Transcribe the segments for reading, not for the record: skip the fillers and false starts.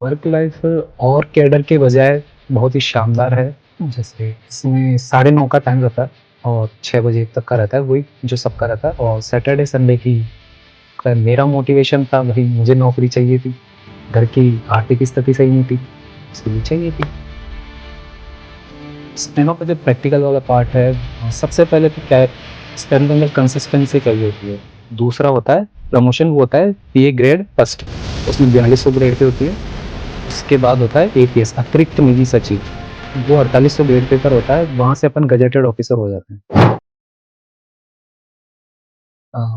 Work life और cadre के बजाय बहुत ही शानदार है। जैसे इसमें 9:30 का टाइम रहता है और 6 बजे तक का रहता है, वही जो सबका रहता है। और सैटरडे संडे की मेरा मोटिवेशन था, भाई मुझे नौकरी चाहिए थी, घर की आर्थिक स्थिति सही नहीं थी, इसलिए चाहिए थी। स्टेनो का जो प्रैक्टिकल वाला पार्ट है, सबसे पहले तो क्या है, स्टेनो के अंदर कंसिस्टेंसी चाहिए होती है। दूसरा होता है प्रमोशन, वो होता है पीए ग्रेड फर्स्ट, उसमें 4200 ग्रेड की होती है। उसके बाद होता है एपीएस अतिरिक्त निजी सचिव, वो 4800 ग्रेड पेपर होता है, वहाँ से अपन गजेटेड ऑफिसर हो जाते हैं।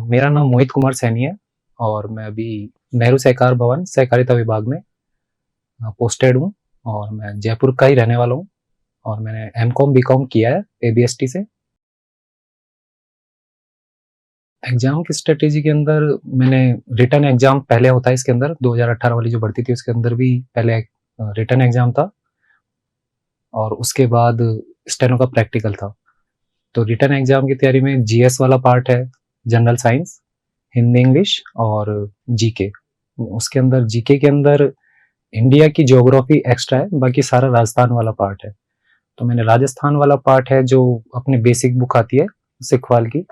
मेरा नाम मोहित कुमार सैनी है और मैं अभी नेहरू सहकार भवन सहकारिता विभाग में पोस्टेड हूँ और मैं जयपुर का ही रहने वाला हूँ और मैंने एमकॉम बीकॉम किया है एबीएसटी से। एग्जाम की स्ट्रेटेजी के अंदर मैंने रिटर्न एग्जाम पहले होता है, इसके अंदर 2018 वाली जो भर्ती थी उसके अंदर भी पहले रिटर्न एग्जाम था और उसके बाद स्टेनो का प्रैक्टिकल था। तो रिटर्न एग्जाम की तैयारी में जीएस वाला पार्ट है, जनरल साइंस, हिंदी इंग्लिश और जीके। उसके अंदर जीके के अंदर इंडिया की ज्योग्राफी एक्स्ट्रा है, बाकी सारा राजस्थान वाला पार्ट है। तो मैंने राजस्थान वाला पार्ट है जो अपने बेसिक बुक आती है सिखवाल की,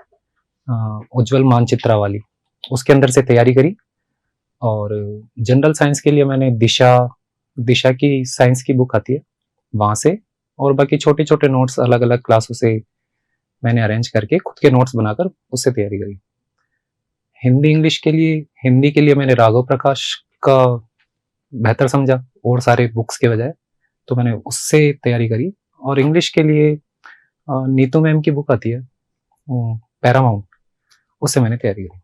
उज्जवल मानचित्रा वाली, उसके अंदर से तैयारी करी। और जनरल साइंस के लिए मैंने दिशा दिशा की साइंस की बुक आती है वहाँ से, और बाकी छोटे छोटे नोट्स अलग अलग क्लासों से मैंने अरेंज करके खुद के नोट्स बनाकर उससे तैयारी करी। हिंदी के लिए मैंने राघव प्रकाश का बेहतर समझा और सारे बुक्स के बजाय, तो मैंने उससे तैयारी करी। और इंग्लिश के लिए नीतू मैम की बुक आती है पैरामाउंट, उससे मैंने तैयारी करी।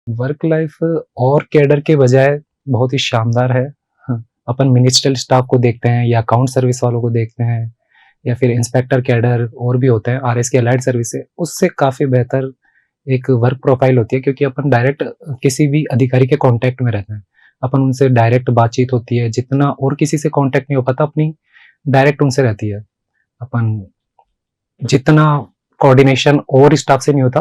वर्क लाइफ और कैडर के बजाय बहुत ही शानदार है। अपन मिनिस्ट्रियल स्टाफ को देखते हैं या अकाउंट सर्विस वालों को देखते हैं या फिर इंस्पेक्टर कैडर और भी होते हैं, आरएस की अलाइड सर्विस है, उससे काफ़ी बेहतर एक वर्क प्रोफाइल होती है, क्योंकि अपन डायरेक्ट किसी भी अधिकारी के कांटेक्ट में रहते हैं, अपन उनसे डायरेक्ट बातचीत होती है, जितना और किसी से कांटेक्ट नहीं हो पाता अपनी डायरेक्ट उनसे रहती है। अपन जितना कोऑर्डिनेशन और स्टाफ से नहीं होता,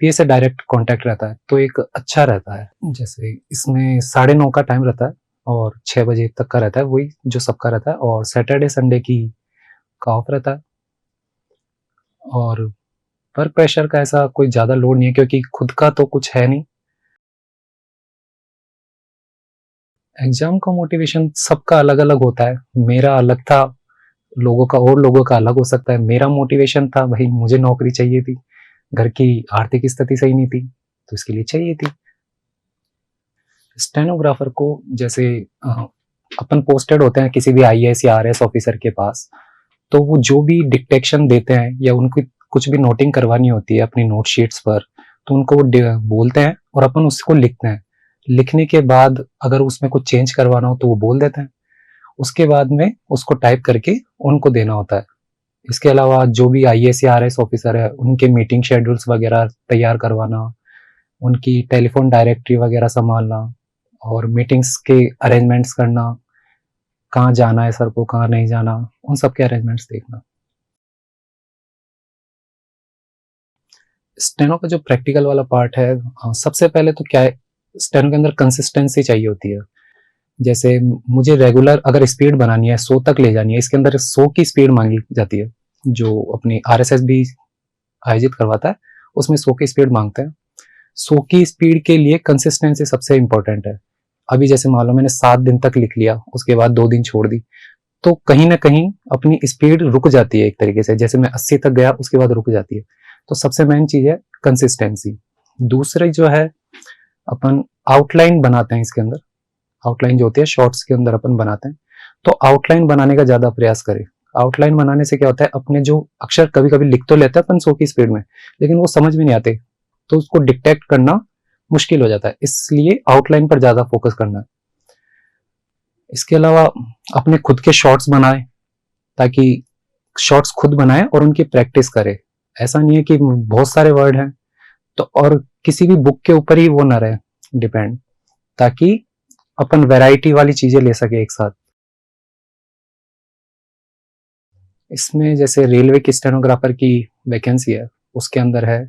पीए से डायरेक्ट कांटेक्ट रहता है, तो एक अच्छा रहता है। जैसे इसमें 9:30 का टाइम रहता है और 6 बजे तक का रहता है, वही जो सबका रहता है। और सैटरडे संडे की का ऑफ रहता है। और वर्क प्रेशर का ऐसा कोई ज़्यादा लोड नहीं है, क्योंकि खुद का तो कुछ है नहीं। एग्जाम का मोटिवेशन सबका अलग अलग होता है, मेरा अलग था, लोगों का और लोगों का अलग हो सकता है। मेरा मोटिवेशन था, भाई मुझे नौकरी चाहिए थी, घर की आर्थिक स्थिति सही नहीं थी, तो इसके लिए चाहिए थी। स्टेनोग्राफर को जैसे अपन पोस्टेड होते हैं किसी भी आईएएस या आरएस ऑफिसर के पास, तो वो जो भी डिक्टेशन देते हैं या उनको कुछ भी नोटिंग करवानी होती है अपनी नोट शीट्स पर, तो उनको वो बोलते हैं और अपन उसको लिखते हैं। लिखने के बाद अगर उसमें कुछ चेंज करवाना हो तो वो बोल देते हैं, उसके बाद में उसको टाइप करके उनको देना होता है। इसके अलावा जो भी आईएएस या आरएस ऑफिसर है उनके मीटिंग शेड्यूल्स वगैरह तैयार करवाना, उनकी टेलीफोन डायरेक्टरी वगैरह संभालना और मीटिंग्स के अरेंजमेंट्स करना, कहाँ जाना है सर को, कहाँ नहीं जाना, उन सब के अरेंजमेंट्स देखना। स्टेनो का जो प्रैक्टिकल वाला पार्ट है, सबसे पहले तो क्या है, स्टेनो के अंदर कंसिस्टेंसी चाहिए होती है। जैसे मुझे रेगुलर अगर स्पीड बनानी है, 100 तक ले जानी है, इसके अंदर 100 की स्पीड मांगी जाती है, जो अपनी आरएसएस भी आयोजित करवाता है, उसमें 100 की स्पीड मांगते हैं। 100 की स्पीड के लिए कंसिस्टेंसी सबसे इंपॉर्टेंट है। अभी जैसे मान लो मैंने 7 दिन तक लिख लिया, उसके बाद 2 दिन छोड़ दी, तो कहीं ना कहीं अपनी स्पीड रुक जाती है एक तरीके से। जैसे मैं 80 तक गया, उसके बाद रुक जाती है। तो सबसे मेन चीज है कंसिस्टेंसी। दूसरी जो है, अपन आउटलाइन बनाते हैं इसके अंदर, आउटलाइन जो होती है शॉर्ट्स के अंदर अपन बनाते हैं, तो आउटलाइन बनाने का ज्यादा प्रयास करें। आउटलाइन बनाने से क्या होता है, अपने जो अक्षर कभी कभी लिख तो लेते हैं अपन 100 की स्पीड में, लेकिन वो समझ में नहीं आते, तो उसको डिटेक्ट करना मुश्किल हो जाता है, इसलिए आउटलाइन पर ज्यादा फोकस करना है। इसके अलावा अपने खुद के शॉर्ट्स बनाएं, ताकि शॉर्ट्स खुद बनाएं और उनकी प्रैक्टिस करें। ऐसा नहीं है कि बहुत सारे वर्ड हैं तो और किसी भी बुक के ऊपर ही वो ना रहे डिपेंड, ताकि अपन वैरायटी वाली चीजें ले सके एक साथ। इसमें जैसे रेलवे की स्टेनोग्राफर की वैकेंसी है, उसके अंदर है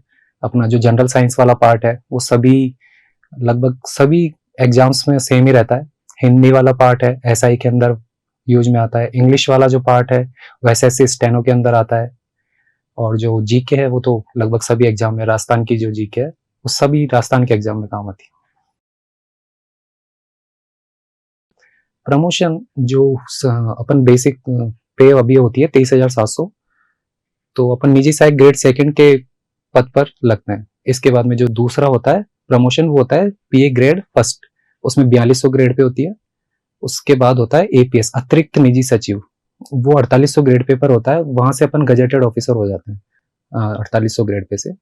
अपना जो जनरल साइंस वाला पार्ट है, वो सभी लगभग सभी एग्जाम्स में सेम ही रहता है। हिंदी वाला पार्ट है एसआई के अंदर यूज में आता है, इंग्लिश वाला जो पार्ट है वो एसएससी स्टेनो के अंदर आता है, और जो जीके है वो तो लगभग सभी एग्जाम में, राजस्थान की जो जीके है वो सभी राजस्थान के एग्जाम में काम आती है। प्रमोशन जो अपन बेसिक पे अभी होती है 23,700, तो अपन निजी सहायक ग्रेड सेकंड के पद पर लगते हैं। इसके बाद में जो दूसरा होता है प्रमोशन वो होता है पीए ग्रेड फर्स्ट, उसमें 4200 ग्रेड पे होती है। उसके बाद होता है एपीएस अतिरिक्त निजी सचिव, वो 4800 ग्रेड पे पर होता है, वहां से अपन गजेटेड ऑफिसर हो जाते हैं 4800 ग्रेड पे से।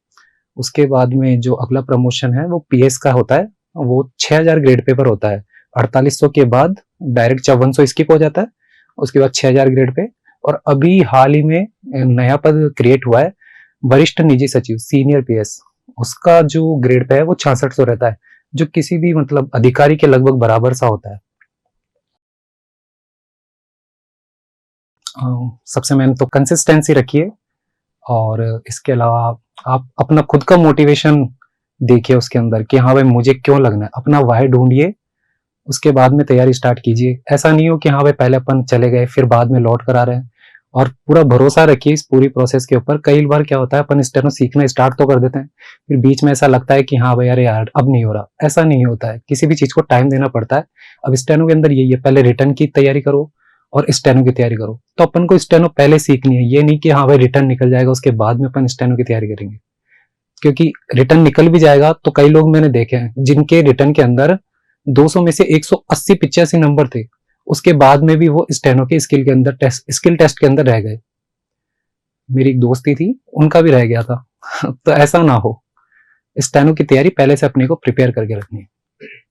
उसके बाद में जो अगला प्रमोशन है वो पीएस का होता है, वो 6000 ग्रेड पे पर होता है। 4800 के बाद डायरेक्ट 5400 स्किप हो जाता है, उसके बाद 6000 ग्रेड पे। और अभी हाल ही में नया पद क्रिएट हुआ है वरिष्ठ निजी सचिव सीनियर पीएस, उसका जो ग्रेड पे है वो 6600 रहता है, जो किसी भी मतलब अधिकारी के लगभग बराबर सा होता है। सबसे मेन तो कंसिस्टेंसी रखिए, और इसके अलावा आप अपना खुद का मोटिवेशन देखिए उसके अंदर कि हाँ भाई मुझे क्यों लगना है, अपना वाई ढूंढिए, उसके बाद में तैयारी स्टार्ट कीजिए। ऐसा नहीं हो कि हाँ भाई पहले अपन चले गए फिर बाद में लौट कर आ रहे हैं, और पूरा भरोसा रखिए इस पूरी प्रोसेस के ऊपर। कई बार क्या होता है अपन स्टेनो सीखना स्टार्ट तो कर देते हैं, फिर बीच में ऐसा लगता है कि हाँ भाई अरे यार अब नहीं हो रहा, ऐसा नहीं होता है, किसी भी चीज को टाइम देना पड़ता है। अब स्टेनो के अंदर यही है, पहले रिटर्न की तैयारी करो और स्टेनो की तैयारी करो, तो अपन को स्टेनो पहले सीखनी है, ये नहीं कि हाँ भाई रिटर्न निकल जाएगा उसके बाद में अपन स्टेनो की तैयारी करेंगे। क्योंकि रिटर्न निकल भी जाएगा तो कई लोग मैंने देखे हैं जिनके रिटर्न के अंदर 200 में से 180-85 नंबर थे, उसके बाद में भी वो स्टेनो के स्किल के अंदर स्किल टेस्ट के अंदर रह गए। मेरी एक दोस्ती थी उनका भी रह गया था तो ऐसा ना हो, स्टेनो की तैयारी पहले से अपने को प्रिपेयर करके रखनी है।